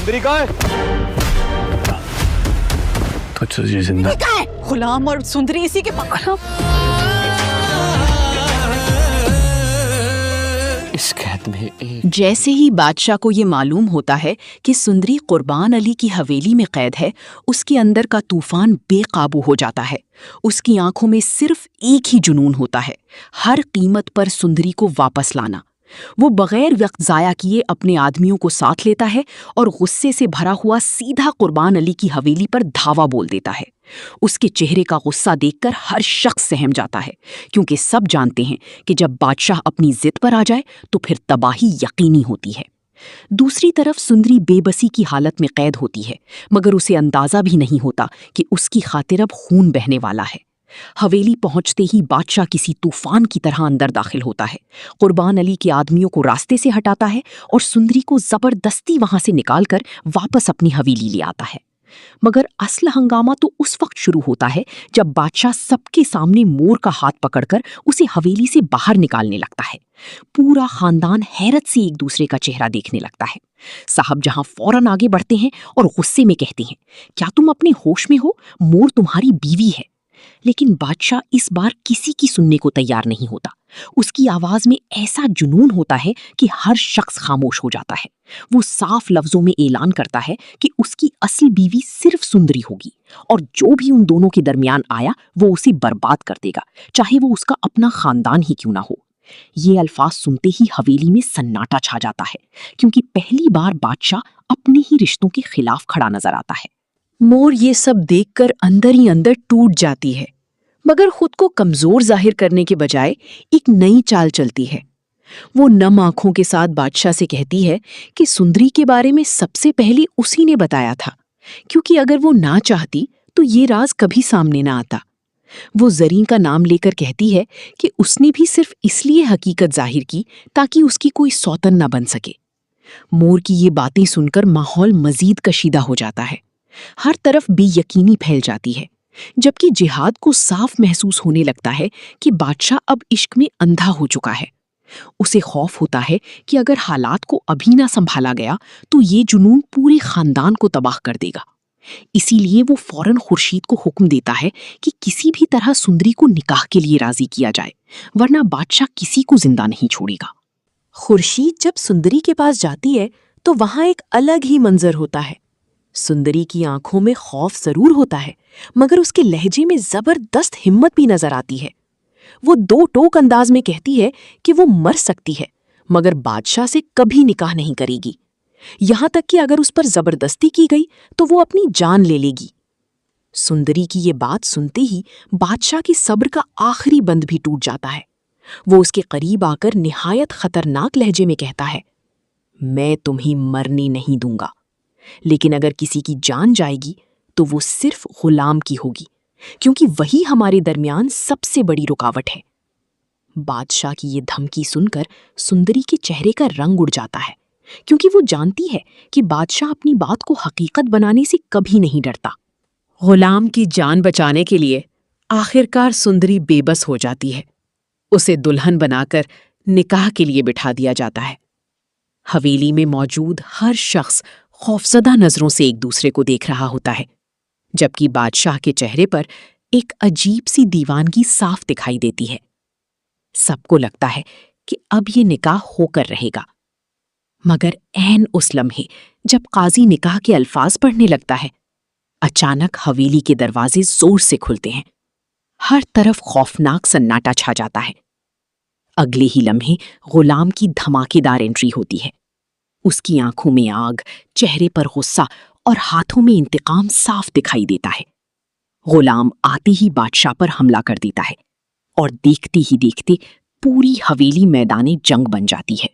सुंदरी कहाँ है? तुझसे ये जिंदा गुलाम और सुंदरी इसी के पास। इस कैद में एक जैसे ही बादशाह को ये मालूम होता है कि सुंदरी कुर्बान अली की हवेली में कैद है, उसके अंदर का तूफान बेकाबू हो जाता है। उसकी आंखों में सिर्फ एक ही जुनून होता है, हर कीमत पर सुंदरी को वापस लाना। वो बगैर वक्त ज़ाया किए अपने आदमियों को साथ लेता है और गुस्से से भरा हुआ सीधा कुर्बान अली की हवेली पर धावा बोल देता है। उसके चेहरे का गुस्सा देखकर हर शख्स सहम जाता है, क्योंकि सब जानते हैं कि जब बादशाह अपनी जिद पर आ जाए तो फिर तबाही यकीनी होती है। दूसरी तरफ सुंदरी बेबसी की हालत में कैद होती है, मगर उसे अंदाजा भी नहीं होता कि उसकी खातिर अब खून बहने वाला है। हवेली पहुंचते ही बादशाह किसी तूफान की तरह अंदर दाखिल होता है, कुर्बान अली के आदमियों को रास्ते से हटाता है और सुंदरी को जबरदस्ती वहां से निकालकर वापस अपनी हवेली ले आता है। मगर असल हंगामा तो उस वक्त शुरू होता है जब बादशाह सबके सामने मोर का हाथ पकड़कर उसे हवेली से बाहर निकालने लगता है। पूरा खानदान हैरत से एक दूसरे का चेहरा देखने लगता है। साहब जहां फौरन आगे बढ़ते हैं और गुस्से में कहते हैं, क्या तुम अपने होश में हो? मोर तुम्हारी बीवी है। लेकिन बादशाह इस बार किसी की सुनने को तैयार नहीं होता। उसकी आवाज में ऐसा जुनून होता है कि हर शख्स खामोश हो जाता है। वो साफ लफ्जों में ऐलान करता है कि उसकी असली बीवी सिर्फ सुंदरी होगी और जो भी उन दोनों के दरमियान आया वो उसे बर्बाद कर देगा, चाहे वो उसका अपना खानदान ही क्यों ना हो। ये अल्फाज सुनते ही हवेली में सन्नाटा छा जाता है, क्योंकि पहली बार बादशाह अपने ही रिश्तों के खिलाफ खड़ा नजर आता है। मोर ये सब देखकर अंदर ही अंदर टूट जाती है, मगर खुद को कमजोर जाहिर करने के बजाय एक नई चाल चलती है। वो नम आंखों के साथ बादशाह से कहती है कि सुंदरी के बारे में सबसे पहले उसी ने बताया था, क्योंकि अगर वो ना चाहती तो ये राज कभी सामने ना आता। वो जरीन का नाम लेकर कहती है कि उसने भी सिर्फ इसलिए हकीकत जाहिर की ताकि उसकी कोई सौतन ना बन सके। मोर की ये बातें सुनकर माहौल मजीद कशीदा हो जाता है। हर तरफ बेयकीनी फैल जाती है, जबकि जिहाद को साफ महसूस होने लगता है कि बादशाह अब इश्क में अंधा हो चुका है। उसे खौफ होता है कि अगर हालात को अभी ना संभाला गया तो ये जुनून पूरे खानदान को तबाह कर देगा। इसीलिए वो फौरन खुर्शीद को हुक्म देता है कि किसी भी तरह सुंदरी को निकाह के लिए राजी किया जाए, वरना बादशाह किसी को जिंदा नहीं छोड़ेगा। खुर्शीद जब सुंदरी के पास जाती है तो वहां एक अलग ही मंजर होता है। सुंदरी की आंखों में खौफ जरूर होता है, मगर उसके लहजे में जबरदस्त हिम्मत भी नजर आती है। वो दो टोक अंदाज में कहती है कि वो मर सकती है, मगर बादशाह से कभी निकाह नहीं करेगी। यहां तक कि अगर उस पर जबरदस्ती की गई तो वो अपनी जान ले लेगी। सुंदरी की ये बात सुनते ही बादशाह की सब्र का आखिरी बंद भी टूट जाता है। वो उसके करीब आकर निहायत खतरनाक लहजे में कहता है, मैं तुम्हें मरने नहीं दूंगा, लेकिन अगर किसी की जान जाएगी तो वो सिर्फ गुलाम की होगी, क्योंकि वही हमारे दरमियान सबसे बड़ी रुकावट है। बादशाह की ये धमकी सुनकर सुंदरी के चेहरे का रंग उड़ जाता है, क्योंकि वो जानती है कि बादशाह अपनी बात को हकीकत बनाने से कभी नहीं डरता। गुलाम की जान बचाने के लिए आखिरकार सुंदरी बेबस हो जाती है। उसे दुल्हन बनाकर निकाह के लिए बिठा दिया जाता है। हवेली में मौजूद हर शख्स खौफजदा नजरों से एक दूसरे को देख रहा होता है, जबकि बादशाह के चेहरे पर एक अजीब सी दीवानगी साफ दिखाई देती है। सबको लगता है कि अब ये निकाह होकर रहेगा, मगर ऐन उस लम्हे जब काजी निकाह के अल्फाज पढ़ने लगता है, अचानक हवेली के दरवाजे जोर से खुलते हैं। हर तरफ खौफनाक सन्नाटा छा जाता है। अगले ही लम्हे गुलाम की धमाकेदार एंट्री होती है। उसकी आंखों में आग, चेहरे पर गुस्सा और हाथों में इंतकाम साफ दिखाई देता है। गुलाम आते ही बादशाह पर हमला कर देता है और देखते ही देखते पूरी हवेली मैदाने जंग बन जाती है।